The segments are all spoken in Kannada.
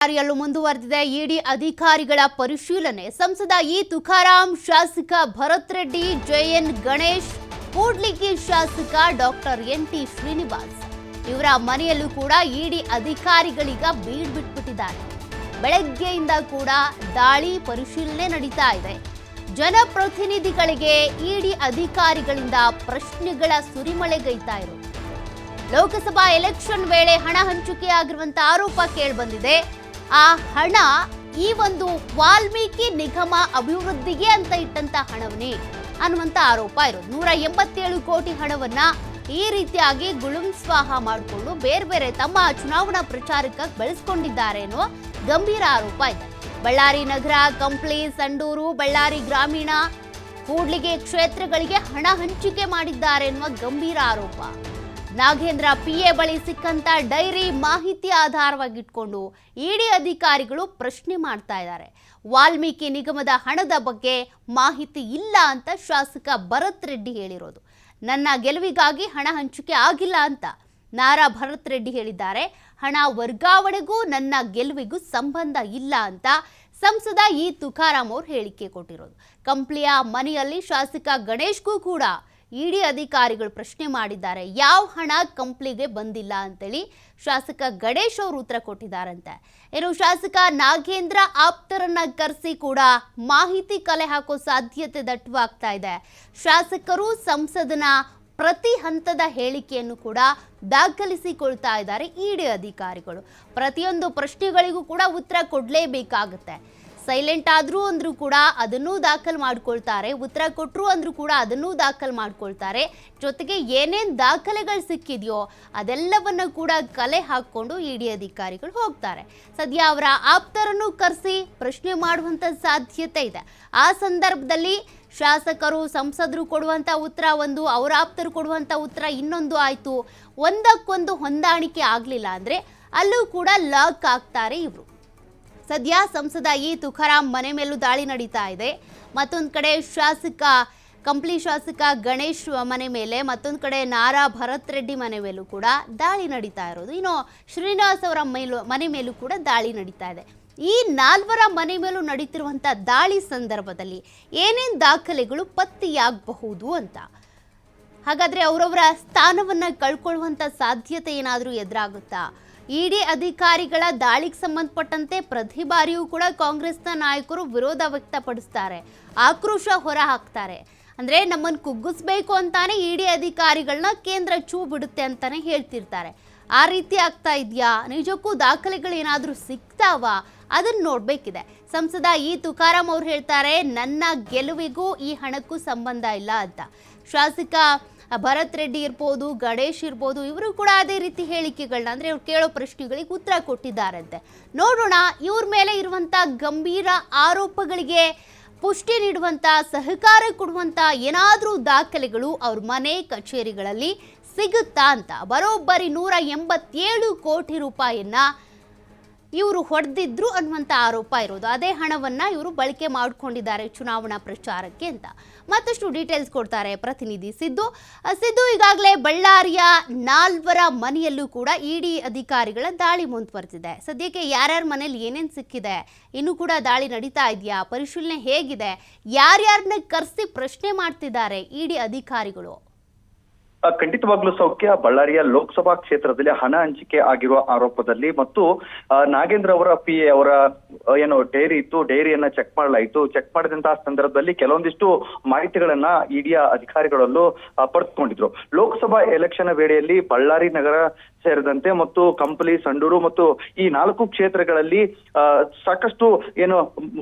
ಕಾರ್ಯಲ್ಲೂ ಮುಂದುವರೆದಿದೆ ಇಡಿ ಅಧಿಕಾರಿಗಳ ಪರಿಶೀಲನೆ. ಸಂಸದ ತುಕಾರಾಂ, ಶಾಸಕ ಭರತ್ ರೆಡ್ಡಿ, ಜೆಎನ್ ಗಣೇಶ್, ಕೂಡ್ಲಿಗಿ ಶಾಸಕ ಡಾಕ್ಟರ್ ಎನ್.ಟಿ. ಶ್ರೀನಿವಾಸ್ ಇವರ ಮನೆಯಲ್ಲೂ ಕೂಡ ಇಡಿ ಅಧಿಕಾರಿಗಳೀಗ ಬೀಡ್ ಬಿಟ್ಬಿಟ್ಟಿದ್ದಾರೆ. ಬೆಳಗ್ಗೆಯಿಂದ ಕೂಡ ದಾಳಿ ಪರಿಶೀಲನೆ ನಡೀತಾ ಇದೆ. ಜನಪ್ರತಿನಿಧಿಗಳಿಗೆ ಇಡಿ ಅಧಿಕಾರಿಗಳಿಂದ ಪ್ರಶ್ನೆಗಳ ಸುರಿಮಳೆಗೈತಾ ಇರೋದು. ಲೋಕಸಭಾ ಎಲೆಕ್ಷನ್ ವೇಳೆ ಹಣ ಹಂಚಿಕೆ ಆಗಿರುವಂತ ಆರೋಪ ಕೇಳಿಬಂದಿದೆ. ಆ ಹಣ ಈ ಒಂದು ವಾಲ್ಮೀಕಿ ನಿಗಮ ಅಭಿವೃದ್ಧಿಗೆ ಅಂತ ಇಟ್ಟಂತ ಹಣವನ್ನೇ ಅನ್ನುವಂತ ಆರೋಪ ಇರೋದು. 187 ಕೋಟಿ ಹಣವನ್ನ ಈ ರೀತಿಯಾಗಿ ಗುಳುಂಸ್ವಾಹ ಮಾಡಿಕೊಂಡು ಬೇರೆ ಬೇರೆ ತಮ್ಮ ಚುನಾವಣಾ ಪ್ರಚಾರಕ್ಕಾಗಿ ಬಳಸಿಕೊಂಡಿದ್ದಾರೆ ಅನ್ನೋ ಗಂಭೀರ ಆರೋಪ ಇದೆ. ಬಳ್ಳಾರಿ ನಗರ, ಕಂಪ್ಲಿ, ಸಂಡೂರು, ಬಳ್ಳಾರಿ ಗ್ರಾಮೀಣ, ಕೂಡ್ಲಿಗಿ ಕ್ಷೇತ್ರಗಳಿಗೆ ಹಣ ಹಂಚಿಕೆ ಮಾಡಿದ್ದಾರೆ ಎನ್ನುವ ಗಂಭೀರ ಆರೋಪ. ನಾಗೇಂದ್ರ ಪಿಎ ಬಳಿ ಸಿಕ್ಕಂತ ಡೈರಿ ಮಾಹಿತಿ ಆಧಾರವಾಗಿಟ್ಕೊಂಡು ಇಡಿ ಅಧಿಕಾರಿಗಳು ಪ್ರಶ್ನೆ ಮಾಡ್ತಾ ಇದ್ದಾರೆ. ವಾಲ್ಮೀಕಿ ನಿಗಮದ ಹಣದ ಬಗ್ಗೆ ಮಾಹಿತಿ ಇಲ್ಲ ಅಂತ ಶಾಸಕ ಭರತ್ ರೆಡ್ಡಿ ಹೇಳಿರೋದು. ನನ್ನ ಗೆಲುವಿಗಾಗಿ ಹಣ ಹಂಚಿಕೆ ಆಗಿಲ್ಲ ಅಂತ ನಾರಾ ಭರತ್ ರೆಡ್ಡಿ ಹೇಳಿದ್ದಾರೆ. ಹಣ ವರ್ಗಾವಣೆಗೂ ನನ್ನ ಗೆಲುವಿಗೂ ಸಂಬಂಧ ಇಲ್ಲ ಅಂತ ಸಂಸದ ತುಕಾರಾಂ ಅವರು ಹೇಳಿಕೆ ಕೊಟ್ಟಿರೋದು. ಕಂಪ್ಲಿಯ ಮನೆಯಲ್ಲಿ ಶಾಸಕ ಗಣೇಶ್ಗೂ ಕೂಡ ಇಡಿ ಅಧಿಕಾರಿಗಳು ಪ್ರಶ್ನೆ ಮಾಡಿದ್ದಾರೆ. ಯಾವ ಹಣ ಕಂಪ್ಲಿಗೆ ಬಂದಿಲ್ಲ ಅಂತೇಳಿ ಶಾಸಕ ಗಣೇಶ್ ಅವರು ಉತ್ತರ ಕೊಟ್ಟಿದ್ದಾರಂತೆ. ಇನ್ನು ಶಾಸಕ ನಾಗೇಂದ್ರ ಆಪ್ತರನ್ನ ಕರೆಸಿ ಕೂಡ ಮಾಹಿತಿ ಕಲೆ ಹಾಕೋ ಸಾಧ್ಯತೆ ದಟ್ಟವಾಗ್ತಾ ಇದೆ. ಶಾಸಕರು ಸಂಸದನ ಪ್ರತಿ ಹಂತದ ಹೇಳಿಕೆಯನ್ನು ಕೂಡ ದಾಖಲಿಸಿಕೊಳ್ತಾ ಇದ್ದಾರೆ ಇಡಿ ಅಧಿಕಾರಿಗಳು. ಪ್ರತಿಯೊಂದು ಪ್ರಶ್ನೆಗಳಿಗೂ ಕೂಡ ಉತ್ತರ ಕೊಡಲೇಬೇಕಾಗುತ್ತೆ. ಸೈಲೆಂಟ್ ಆದ್ರೂ ಅಂದ್ರೂ ಕೂಡ ಅದನ್ನೂ ದಾಖಲು ಮಾಡ್ಕೊಳ್ತಾರೆ, ಉತ್ತರ ಕೊಟ್ಟರು ಅಂದ್ರೂ ಕೂಡ ಅದನ್ನೂ ದಾಖಲು ಮಾಡ್ಕೊಳ್ತಾರೆ. ಜೊತೆಗೆ ಏನೇನು ದಾಖಲೆಗಳು ಸಿಕ್ಕಿದೆಯೋ ಅದೆಲ್ಲವನ್ನ ಕೂಡ ಕಲೆ ಹಾಕ್ಕೊಂಡು ಇಡಿ ಅಧಿಕಾರಿಗಳು ಹೋಗ್ತಾರೆ. ಸದ್ಯ ಅವರ ಆಪ್ತರನ್ನು ಕರೆಸಿ ಪ್ರಶ್ನೆ ಮಾಡುವಂಥ ಸಾಧ್ಯತೆ ಇದೆ. ಆ ಸಂದರ್ಭದಲ್ಲಿ ಶಾಸಕರು, ಸಂಸದರು ಕೊಡುವಂಥ ಉತ್ತರ ಒಂದು, ಅವರ ಆಪ್ತರು ಕೊಡುವಂಥ ಉತ್ತರ ಇನ್ನೊಂದು ಆಯಿತು. ಒಂದಕ್ಕೊಂದು ಹೊಂದಾಣಿಕೆ ಆಗಲಿಲ್ಲ ಅಂದರೆ ಅಲ್ಲೂ ಕೂಡ ಲಾಕ್ ಆಗ್ತಾರೆ ಇವರು. ಸದ್ಯ ಸಂಸದ ತುಕಾರಾಂ ಮನೆ ಮೇಲೂ ದಾಳಿ ನಡೀತಾ ಇದೆ. ಮತ್ತೊಂದು ಕಡೆ ಕಂಪ್ಲಿ ಶಾಸಕ ಗಣೇಶ್ ಮನೆ ಮೇಲೆ, ಮತ್ತೊಂದು ಕಡೆ ನಾರಾ ಭರತ್ ರೆಡ್ಡಿ ಮನೆ ಮೇಲೂ ಕೂಡ ದಾಳಿ ನಡೀತಾ ಇರೋದು. ಇನ್ನು ಶ್ರೀನಿವಾಸ್ ಅವರ ಮನೆ ಮೇಲೂ ಕೂಡ ದಾಳಿ ನಡೀತಾ ಇದೆ. ಈ ನಾಲ್ವರ ಮನೆ ಮೇಲೂ ನಡೀತಿರುವಂಥ ದಾಳಿ ಸಂದರ್ಭದಲ್ಲಿ ಏನೇನು ದಾಖಲೆಗಳು ಪತ್ತೆಯಾಗಬಹುದು ಅಂತ, ಹಾಗಾದರೆ ಅವರವರ ಸ್ಥಾನವನ್ನು ಕಳ್ಕೊಳ್ಳುವಂಥ ಸಾಧ್ಯತೆ ಏನಾದರೂ ಎದುರಾಗುತ್ತಾ? ಇಡಿ ಅಧಿಕಾರಿಗಳ ದಾಳಿಗೆ ಸಂಬಂಧಪಟ್ಟಂತೆ ಪ್ರತಿ ಬಾರಿಯೂ ಕೂಡ ಕಾಂಗ್ರೆಸ್ನ ನಾಯಕರು ವಿರೋಧ ವ್ಯಕ್ತಪಡಿಸ್ತಾರೆ, ಆಕ್ರೋಶ ಹೊರ ಹಾಕ್ತಾರೆ. ಅಂದರೆ ನಮ್ಮನ್ನು ಕುಗ್ಗಿಸ್ಬೇಕು ಅಂತಾನೆ ಇಡಿ ಅಧಿಕಾರಿಗಳನ್ನ ಕೇಂದ್ರ ಚೂ ಬಿಡುತ್ತೆ ಅಂತಾನೆ ಹೇಳ್ತಿರ್ತಾರೆ. ಆ ರೀತಿ ಆಗ್ತಾ ಇದೆಯಾ? ನಿಜಕ್ಕೂ ದಾಖಲೆಗಳು ಏನಾದರೂ ಸಿಗ್ತಾವಾ? ಅದನ್ನು ನೋಡಬೇಕಿದೆ. ಸಂಸದ ತುಕಾರಾಂ ಅವ್ರು ಹೇಳ್ತಾರೆ, ನನ್ನ ಗೆಲುವಿಗೂ ಈ ಹಣಕ್ಕೂ ಸಂಬಂಧ ಇಲ್ಲ ಅಂತ. ಶಾಸಕ ಭರತ್ ರೆಡ್ಡಿ ಇರ್ಬೋದು, ಗಣೇಶ್ ಇರ್ಬೋದು, ಇವರು ಕೂಡ ಅದೇ ರೀತಿ ಹೇಳಿಕೆಗಳನ್ನ, ಅಂದರೆ ಇವ್ರು ಕೇಳೋ ಪ್ರಶ್ನೆಗಳಿಗೆ ಉತ್ತರ ಕೊಟ್ಟಿದ್ದಾರಂತೆ. ನೋಡೋಣ, ಇವ್ರ ಮೇಲೆ ಇರುವಂಥ ಗಂಭೀರ ಆರೋಪಗಳಿಗೆ ಪುಷ್ಟಿ ನೀಡುವಂಥ, ಸಹಕಾರ ಕೊಡುವಂಥ ಏನಾದರೂ ದಾಖಲೆಗಳು ಅವ್ರ ಮನೆ ಕಚೇರಿಗಳಲ್ಲಿ ಸಿಗುತ್ತಾ ಅಂತ. ಬರೋಬ್ಬರಿ 187 ಕೋಟಿ ರೂಪಾಯಿಯನ್ನ ಇವರು ಹೊಡೆದಿದ್ರು ಅನ್ನುವಂಥ ಆರೋಪ ಇರೋದು. ಅದೇ ಹಣವನ್ನು ಇವರು ಬಳಕೆ ಮಾಡಿಕೊಂಡಿದ್ದಾರೆ ಚುನಾವಣಾ ಪ್ರಚಾರಕ್ಕೆ ಅಂತ. ಮತ್ತಷ್ಟು ಡೀಟೇಲ್ಸ್ ಕೊಡ್ತಾರೆ ಪ್ರತಿನಿಧಿ ಸಿದ್ದು. ಈಗಾಗಲೇ ಬಳ್ಳಾರಿಯ ನಾಲ್ವರ ಮನೆಯಲ್ಲೂ ಕೂಡ ಇಡಿ ಅಧಿಕಾರಿಗಳ ದಾಳಿ ಮುಂದುವರೆದಿದೆ. ಸದ್ಯಕ್ಕೆ ಯಾರ್ಯಾರ ಮನೇಲಿ ಏನೇನು ಸಿಕ್ಕಿದೆ, ಇನ್ನೂ ಕೂಡ ದಾಳಿ ನಡೀತಾ ಇದೆಯಾ, ಪರಿಶೀಲನೆ ಹೇಗಿದೆ, ಯಾರ್ಯಾರನ್ನ ಕರೆಸಿ ಪ್ರಶ್ನೆ ಮಾಡ್ತಿದ್ದಾರೆ ಇಡಿ ಅಧಿಕಾರಿಗಳು? ಖಂಡಿತವಾಗ್ಲೂ ಸೌಖ್ಯ. ಬಳ್ಳಾರಿಯ ಲೋಕಸಭಾ ಕ್ಷೇತ್ರದಲ್ಲಿ ಹಣ ಹಂಚಿಕೆ ಆಗಿರುವ ಆರೋಪದಲ್ಲಿ ಮತ್ತು ನಾಗೇಂದ್ರ ಅವರ ಪಿಎ ಅವರ ಏನು ಡೈರಿ ಇತ್ತು, ಡೈರಿಯನ್ನ ಚೆಕ್ ಮಾಡಲಾಯಿತು. ಚೆಕ್ ಮಾಡಿದಂತಹ ಸಂದರ್ಭದಲ್ಲಿ ಕೆಲವೊಂದಿಷ್ಟು ಮಾಹಿತಿಗಳನ್ನ ಇಡಿಯ ಅಧಿಕಾರಿಗಳಲ್ಲೂ ಪಡೆದುಕೊಂಡಿದ್ರು. ಲೋಕಸಭಾ ಎಲೆಕ್ಷನ್ ವೇಳೆಯಲ್ಲಿ ಬಳ್ಳಾರಿ ನಗರ ಸೇರಿದಂತೆ ಮತ್ತು ಕಂಪ್ಲಿ, ಸಂಡೂರು ಮತ್ತು ಈ 4 ಕ್ಷೇತ್ರಗಳಲ್ಲಿ ಸಾಕಷ್ಟು ಏನು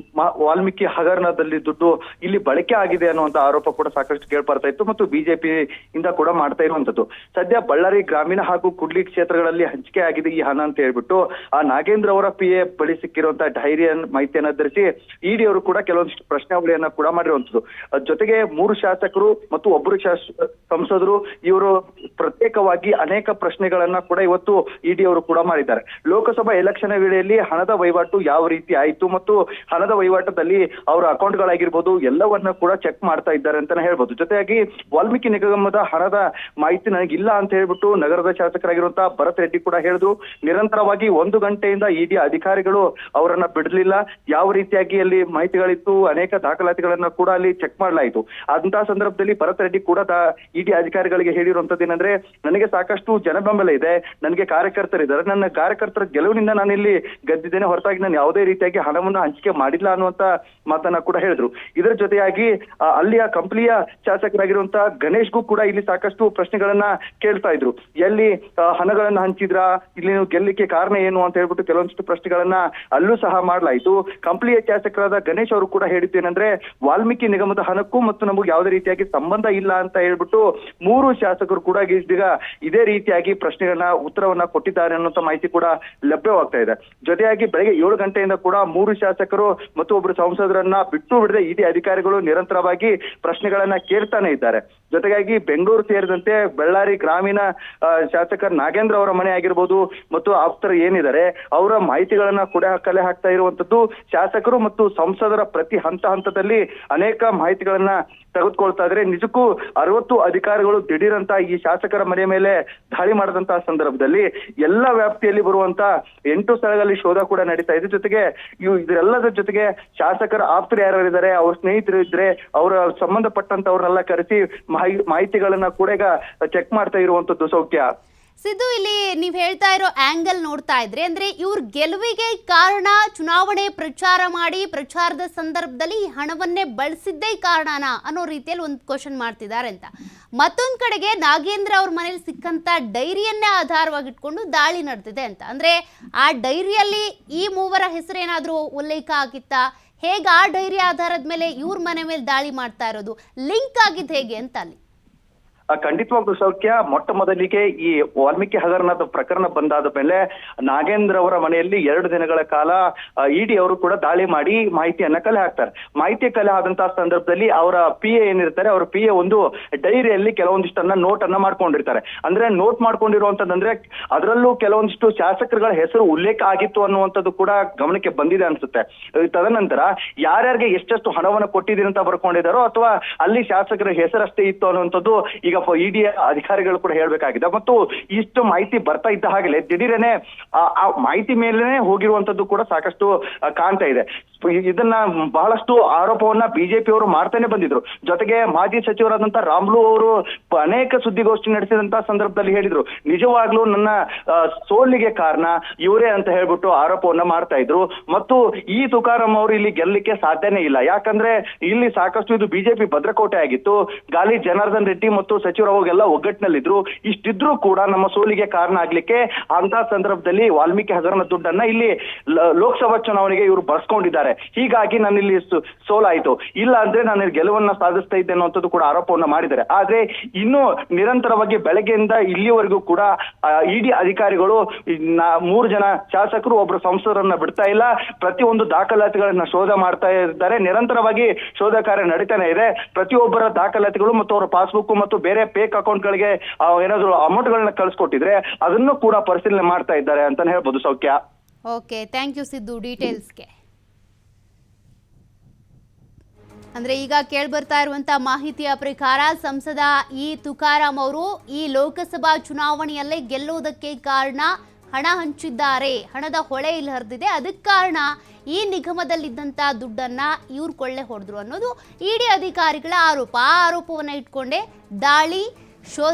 ವಾಲ್ಮೀಕಿ ಹಗರಣದಲ್ಲಿ ದುಡ್ಡು ಇಲ್ಲಿ ಬಳಕೆ ಆಗಿದೆ ಅನ್ನುವಂತ ಆರೋಪ ಕೂಡ ಸಾಕಷ್ಟು ಕೇಳ್ಬರ್ತಾ ಇತ್ತು ಮತ್ತು ಬಿಜೆಪಿ ಇಂದ ಕೂಡ ಮಾಡ್ತಾ ಇರುವಂತದ್ದು. ಸದ್ಯ ಬಳ್ಳಾರಿ ಗ್ರಾಮೀಣ ಹಾಗೂ ಕುಡ್ಲಿ ಕ್ಷೇತ್ರಗಳಲ್ಲಿ ಹಂಚಿಕೆ ಆಗಿದೆ ಈ ಹಣ ಅಂತ ಹೇಳ್ಬಿಟ್ಟು ಆ ನಾಗೇಂದ್ರ ಅವರ ಪಿಎ ಬಳಿ ಸಿಕ್ಕಿರುವಂತಹ ಡೈರಿಯನ್ ಮಾಹಿತಿಯನ್ನ ಧರಿಸಿ ಇಡಿ ಅವರು ಕೂಡ ಕೆಲವೊಂದಿಷ್ಟು ಪ್ರಶ್ನಾವಳಿಯನ್ನ ಕೂಡ ಮಾಡಿರುವಂತದ್ದು. ಜೊತೆಗೆ 3 ಶಾಸಕರು ಮತ್ತು ಒಬ್ಬರು ಸಂಸದರು ಇವರು ಪ್ರತ್ಯೇಕವಾಗಿ ಅನೇಕ ಪ್ರಶ್ನೆಗಳನ್ನ ಕೂಡ ಇವತ್ತು ಇಡಿ ಅವರು ಕೂಡ ಮಾಡಿದ್ದಾರೆ. ಲೋಕಸಭಾ ಎಲೆಕ್ಷನ್ ವೇಳೆಯಲ್ಲಿ ಹಣದ ವಹಿವಾಟು ಯಾವ ರೀತಿ ಆಯಿತು ಮತ್ತು ಹಣದ ವಹಿವಾಟದಲ್ಲಿ ಅವರ ಅಕೌಂಟ್ಗಳಾಗಿರ್ಬೋದು ಎಲ್ಲವನ್ನ ಕೂಡ ಚೆಕ್ ಮಾಡ್ತಾ ಇದ್ದಾರೆ ಅಂತಾನೆ ಹೇಳ್ಬೋದು. ಜೊತೆಯಾಗಿ ವಾಲ್ಮೀಕಿ ನಿಗಮದ ಹಣದ ಮಾಹಿತಿ ನನಗಿಲ್ಲ ಅಂತ ಹೇಳ್ಬಿಟ್ಟು ನಗರದ ಶಾಸಕರಾಗಿರುವಂತಹ ಭರತ್ ರೆಡ್ಡಿ ಕೂಡ ಹೇಳಿದ್ರು. ನಿರಂತರವಾಗಿ 1 ಗಂಟೆಯಿಂದ ಇಡಿ ಅಧಿಕಾರಿಗಳು ಅವರನ್ನ ಬಿಡಲಿಲ್ಲ. ಯಾವ ರೀತಿಯಾಗಿ ಅಲ್ಲಿ ಮಾಹಿತಿಗಳಿತ್ತು, ಅನೇಕ ದಾಖಲಾತಿಗಳನ್ನ ಕೂಡ ಅಲ್ಲಿ ಚೆಕ್ ಮಾಡಲಾಯಿತು. ಅಂತಹ ಸಂದರ್ಭದಲ್ಲಿ ಭರತ್ ರೆಡ್ಡಿ ಕೂಡ ಇಡಿ ಅಧಿಕಾರಿಗಳಿಗೆ ಹೇಳಿರುವಂತದ್ದು ಏನಂದ್ರೆ, ನನಗೆ ಸಾಕಷ್ಟು ಜನಬೆಂಬಲ ಇದೆ, ನನಗೆ ಕಾರ್ಯಕರ್ತರಿದ್ದಾರೆ, ನನ್ನ ಕಾರ್ಯಕರ್ತರ ಗೆಲುವಿನಿಂದ ನಾನು ಇಲ್ಲಿ ಗೆದ್ದಿದ್ದೇನೆ, ಹೊರತಾಗಿ ನಾನು ಯಾವುದೇ ರೀತಿಯಾಗಿ ಹಣವನ್ನು ಹಂಚಿಕೆ ಮಾಡಿಲ್ಲ ಅನ್ನುವಂತ ಮಾತನ್ನ ಕೂಡ ಹೇಳಿದ್ರು. ಇದರ ಜೊತೆಯಾಗಿ ಅಲ್ಲಿಯ ಕಂಪ್ನಿಯ ಶಾಸಕರಾಗಿರುವಂತಹ ಗಣೇಶ್ಗೂ ಕೂಡ ಇಲ್ಲಿ ಸಾಕಷ್ಟು ಪ್ರಶ್ನೆಗಳನ್ನ ಕೇಳ್ತಾ ಇದ್ರು. ಎಲ್ಲಿ ಹಣಗಳನ್ನ ಹಂಚಿದ್ರ, ಇಲ್ಲಿ ನೀವು ಗೆಲ್ಲಿಕ್ಕೆ ಕಾರಣ ಏನು ಅಂತ ಹೇಳ್ಬಿಟ್ಟು ಕೆಲವೊಂದಿಷ್ಟು ಪ್ರಶ್ನೆಗಳನ್ನ ಅಲ್ಲೂ ಸಹ ಮಾಡಲಾಯಿತು. ಕಂಪ್ನಿಯ ಶಾಸಕರಾದ ಗಣೇಶ್ ಅವರು ಕೂಡ ಹೇಳಿದ್ದೇನೆಂದ್ರೆ, ವಾಲ್ಮೀಕಿ ನಿಗಮದ ಹಣಕ್ಕೂ ಮತ್ತು ನಮಗೆ ಯಾವುದೇ ರೀತಿಯಾಗಿ ಸಂಬಂಧ ಇಲ್ಲ ಅಂತ ಹೇಳ್ಬಿಟ್ಟು 3 ಶಾಸಕರು ಕೂಡ ಇದೀಗ ಇದೇ ರೀತಿಯಾಗಿ ಪ್ರಶ್ನೆಗಳನ್ನ ಉತ್ತರವನ್ನ ಕೊಟ್ಟಿದ್ದಾರೆ ಅನ್ನುವಂತ ಮಾಹಿತಿ ಕೂಡ ಲಭ್ಯವಾಗ್ತಾ ಇದೆ. ಜೊತೆಯಾಗಿ ಬೆಳಗ್ಗೆ 7 ಗಂಟೆಯಿಂದ ಕೂಡ 3 ಶಾಸಕರು ಮತ್ತು ಒಬ್ಬರು ಸಂಸದರನ್ನ ಬಿಟ್ಟು ಬಿಡದೆ ಇಡಿ ಅಧಿಕಾರಿಗಳು ನಿರಂತರವಾಗಿ ಪ್ರಶ್ನೆಗಳನ್ನ ಕೇಳ್ತಾನೆ ಇದ್ದಾರೆ. ಜೊತೆಗಾಗಿ ಬೆಂಗಳೂರು ಸೇರಿದಂತೆ ಬಳ್ಳಾರಿ ಗ್ರಾಮೀಣ ಶಾಸಕ ನಾಗೇಂದ್ರ ಅವರ ಮನೆ ಆಗಿರ್ಬೋದು ಮತ್ತು ಆಪ್ತರು ಏನಿದ್ದಾರೆ ಅವರ ಮಾಹಿತಿಗಳನ್ನ ಕೂಡ ಕಲೆ ಹಾಕ್ತಾ ಇರುವಂತದ್ದು. ಶಾಸಕರು ಮತ್ತು ಸಂಸದರ ಪ್ರತಿ ಹಂತದಲ್ಲಿ ಅನೇಕ ಮಾಹಿತಿಗಳನ್ನ ತೆಗೆದುಕೊಳ್ತಾ ಇದ್ರೆ, ನಿಜಕ್ಕೂ 60 ಅಧಿಕಾರಿಗಳು ದಿಢೀರಂತ ಈ ಶಾಸಕರ ಮನೆ ಮೇಲೆ ದಾಳಿ ಮಾಡಿದಂತಹ ಸಂದರ್ಭದಲ್ಲಿ ಎಲ್ಲ ವ್ಯಾಪ್ತಿಯಲ್ಲಿ ಬರುವಂತ 8 ಸ್ಥಳಗಳಲ್ಲಿ ಶೋಧ ಕೂಡ ನಡೀತಾ ಇದೆ. ಜೊತೆಗೆ ಇದೆಲ್ಲದರ ಜೊತೆಗೆ ಶಾಸಕರ ಆಪ್ತರು ಯಾರ್ಯಾರಿದ್ದಾರೆ, ಅವ್ರ ಸ್ನೇಹಿತರು ಇದ್ರೆ ಅವರ ಸಂಬಂಧಪಟ್ಟಂತವ್ರನ್ನೆಲ್ಲ ಕರೆಸಿ ಮಾಹಿತಿಗಳನ್ನ ಕೂಡ ಈಗ ಚೆಕ್ ಮಾಡ್ತಾ ಇರುವಂತದ್ದು. ಸೌಖ್ಯ ಸಿದ್ದು, ಇಲ್ಲಿ ನೀವ್ ಹೇಳ್ತಾ ಇರೋ ಆಂಗಲ್ ನೋಡ್ತಾ ಇದ್ರೆ ಅಂದ್ರೆ ಇವ್ರ ಗೆಲುವಿಗೆ ಕಾರಣ ಚುನಾವಣೆ ಪ್ರಚಾರ ಮಾಡಿ ಪ್ರಚಾರದ ಸಂದರ್ಭದಲ್ಲಿ ಈ ಹಣವನ್ನೇ ಬಳಸಿದ್ದೇ ಕಾರಣನಾ ಅನ್ನೋ ರೀತಿಯಲ್ಲಿ ಒಂದು ಕ್ವಶನ್ ಮಾಡ್ತಿದ್ದಾರೆ ಅಂತ. ಮತ್ತೊಂದ್ ಕಡೆಗೆ ನಾಗೇಂದ್ರ ಅವ್ರ ಮನೇಲಿ ಸಿಕ್ಕಂತ ಡೈರಿಯನ್ನೇ ಆಧಾರವಾಗಿಟ್ಕೊಂಡು ದಾಳಿ ನಡೆದಿದೆ ಅಂತ. ಅಂದ್ರೆ ಆ ಡೈರಿಯಲ್ಲಿ ಈ 3 ಹೆಸರೇನಾದ್ರೂ ಉಲ್ಲೇಖ ಆಗಿತ್ತಾ, ಹೇಗೆ ಆ ಡೈರಿ ಆಧಾರದ ಮೇಲೆ ಇವ್ರ ಮನೆ ಮೇಲೆ ದಾಳಿ ಮಾಡ್ತಾ ಇರೋದು, ಲಿಂಕ್ ಆಗಿದ್ದು ಹೇಗೆ ಅಂತ ಅಲ್ಲಿ? ಖಂಡಿತವಾಗ್ಲೂ ಸೌಖ್ಯ. ಮೊಟ್ಟ ಮೊದಲಿಗೆ ಈ ವಾಲ್ಮೀಕಿ ಹಗರಣದ ಪ್ರಕರಣ ಬಂದಾದ ಮೇಲೆ ನಾಗೇಂದ್ರ ಅವರ ಮನೆಯಲ್ಲಿ 2 ದಿನಗಳ ಕಾಲ ಇಡಿ ಅವರು ಕೂಡ ದಾಳಿ ಮಾಡಿ ಮಾಹಿತಿಯನ್ನ ಕಲೆ ಹಾಕ್ತಾರೆ. ಮಾಹಿತಿ ಕಲೆ ಆದಂತಹ ಸಂದರ್ಭದಲ್ಲಿ ಅವರ PA ಏನಿರ್ತಾರೆ, ಅವರ PA ಒಂದು ಡೈರಿಯಲ್ಲಿ ಕೆಲವೊಂದಿಷ್ಟನ್ನ ನೋಟ್ ಅನ್ನ ಮಾಡ್ಕೊಂಡಿರ್ತಾರೆ. ಅಂದ್ರೆ ನೋಟ್ ಮಾಡ್ಕೊಂಡಿರುವಂತಂದ್ರೆ ಅದರಲ್ಲೂ ಕೆಲವೊಂದಿಷ್ಟು ಶಾಸಕರುಗಳ ಹೆಸರು ಉಲ್ಲೇಖ ಆಗಿತ್ತು ಅನ್ನುವಂಥದ್ದು ಕೂಡ ಗಮನಕ್ಕೆ ಬಂದಿದೆ ಅನ್ಸುತ್ತೆ. ತದನಂತರ ಯಾರ್ಯಾರಿಗೆ ಎಷ್ಟೆಷ್ಟು ಹಣವನ್ನು ಕೊಟ್ಟಿದ್ದೀರಿ ಅಂತ ಬರ್ಕೊಂಡಿದ್ದಾರೋ ಅಥವಾ ಅಲ್ಲಿ ಶಾಸಕರ ಹೆಸರಷ್ಟೇ ಇತ್ತು ಅನ್ನುವಂಥದ್ದು ಈಗ ಇಡಿ ಅಧಿಕಾರಿಗಳು ಕೂಡ ಹೇಳ್ಬೇಕಾಗಿದೆ. ಮತ್ತು ಇಷ್ಟು ಮಾಹಿತಿ ಬರ್ತಾ ಇದ್ದ ಹಾಗೆಲೇ ದಿಢೀರನೆ ಆ ಮಾಹಿತಿ ಮೇಲೆನೆ ಹೋಗಿರುವಂತದ್ದು ಕೂಡ ಸಾಕಷ್ಟು ಕಾಣ್ತಾ ಇದೆ. ಇದನ್ನ ಬಹಳಷ್ಟು ಆರೋಪವನ್ನ ಬಿಜೆಪಿ ಅವರು ಮಾಡ್ತಾನೆ ಬಂದಿದ್ರು. ಜೊತೆಗೆ ಮಾಜಿ ಸಚಿವರಾದಂತಹ ರಾಮ್ಲು ಅವರು ಅನೇಕ ಸುದ್ದಿಗೋಷ್ಠಿ ನಡೆಸಿದಂತಹ ಸಂದರ್ಭದಲ್ಲಿ ಹೇಳಿದ್ರು, ನಿಜವಾಗ್ಲೂ ನನ್ನ ಸೋಲಿಗೆ ಕಾರಣ ಇವರೇ ಅಂತ ಹೇಳ್ಬಿಟ್ಟು ಆರೋಪವನ್ನ ಮಾಡ್ತಾ ಇದ್ರು. ಮತ್ತು ಈ ತುಕಾರಾಂ ಅವರು ಇಲ್ಲಿ ಗೆಲ್ಲಲಿಕ್ಕೆ ಸಾಧ್ಯನೇ ಇಲ್ಲ, ಯಾಕಂದ್ರೆ ಇಲ್ಲಿ ಸಾಕಷ್ಟು ಇದು ಬಿಜೆಪಿ ಭದ್ರಕೋಟೆ ಆಗಿತ್ತು. ಗಾಲಿ ಜನಾರ್ದನ್ ರೆಡ್ಡಿ ಮತ್ತು ಸಚಿವರಾಗೆಲ್ಲ ಒಗ್ಗಟ್ಟಿನಲ್ಲಿದ್ರು. ಇಷ್ಟಿದ್ರು ಕೂಡ ನಮ್ಮ ಸೋಲಿಗೆ ಕಾರಣ ಆಗ್ಲಿಕ್ಕೆ ಅಂತ ಸಂದರ್ಭದಲ್ಲಿ ವಾಲ್ಮೀಕಿ ಹಗರಣ ದುಡ್ಡನ್ನ ಇಲ್ಲಿ ಲೋಕಸಭಾ ಚುನಾವಣೆಗೆ ಇವರು ಬಳಸ್ಕೊಂಡಿದ್ದಾರೆ. ಹೀಗಾಗಿ ನಾನು ಇಲ್ಲಿ ಸೋಲಾಯಿತು, ಇಲ್ಲ ಅಂದ್ರೆ ನಾನು ಗೆಲುವನ್ನ ಸಾಧಿಸ್ತಾ ಇದ್ದೆ ಅನ್ನುವಂಥದ್ದು ಕೂಡ ಆರೋಪವನ್ನ ಮಾಡಿದ್ದಾರೆ. ಆದ್ರೆ ಇನ್ನು ನಿರಂತರವಾಗಿ ಬೆಳಗ್ಗೆಯಿಂದ ಇಲ್ಲಿವರೆಗೂ ಕೂಡ ಇಡಿ ಅಧಿಕಾರಿಗಳು 3 ಜನ ಶಾಸಕರು, ಒಬ್ರು ಸಂಸದರನ್ನ ಬಿಡ್ತಾ ಇಲ್ಲ. ಪ್ರತಿಯೊಂದು ದಾಖಲಾತಿಗಳನ್ನ ಶೋಧ ಮಾಡ್ತಾ ಇದ್ದಾರೆ. ನಿರಂತರವಾಗಿ ಶೋಧ ಕಾರ್ಯ ನಡೀತಾನೆ ಇದೆ. ಪ್ರತಿಯೊಬ್ಬರ ದಾಖಲಾತಿಗಳು ಮತ್ತು ಅವರ ಪಾಸ್ಬುಕ್ ಮತ್ತು ಬೇರೆ ಫೇಕ್ ಅಕೌಂಟ್ ಗಳಿಗೆ ಏನಾದ್ರು ಅಮೌಂಟ್ ಗಳನ್ನ ಕಳಿಸ್ಕೊಟ್ಟಿದ್ರೆ ಅದನ್ನು ಕೂಡ ಪರಿಶೀಲನೆ ಮಾಡ್ತಾ ಇದ್ದಾರೆ ಅಂತಾನೆ ಹೇಳ್ಬೋದು. ಸೌಖ್ಯ. ಓಕೆ, ಥ್ಯಾಂಕ್ ಯು ಸಿದ್ದು ಡೀಟೇಲ್ಸ್ಗೆ. ಅಂದ್ರೆ ಈಗ ಕೇಳ್ಬರ್ತಾ ಇರುವಂತ ಮಾಹಿತಿಯ ಪ್ರಕಾರ ಸಂಸದ ತುಕಾರಾಂ ಅವರು ಈ ಲೋಕಸಭಾ ಚುನಾವಣೆಯಲ್ಲೇ ಗೆಲ್ಲುವುದಕ್ಕೆ ಕಾರಣ ಹಣ ಹಂಚಿದ್ದಾರೆ, ಹಣದ ಹೊಳೆ ಇಲ್ಲಿ ಹರಿದಿದೆ, ಅದಕ್ಕೆ ಕಾರಣ ಈ ನಿಗಮದಲ್ಲಿದ್ದಂಥ ದುಡ್ಡನ್ನ ಇವ್ರು ಕೊಳ್ಳೆ ಹೊಡೆದ್ರು ಅನ್ನೋದು ಇಡಿ ಅಧಿಕಾರಿಗಳ ಆರೋಪ. ಆ ಆರೋಪವನ್ನು ಇಟ್ಕೊಂಡೇ ದಾಳಿ, ಶೋಧ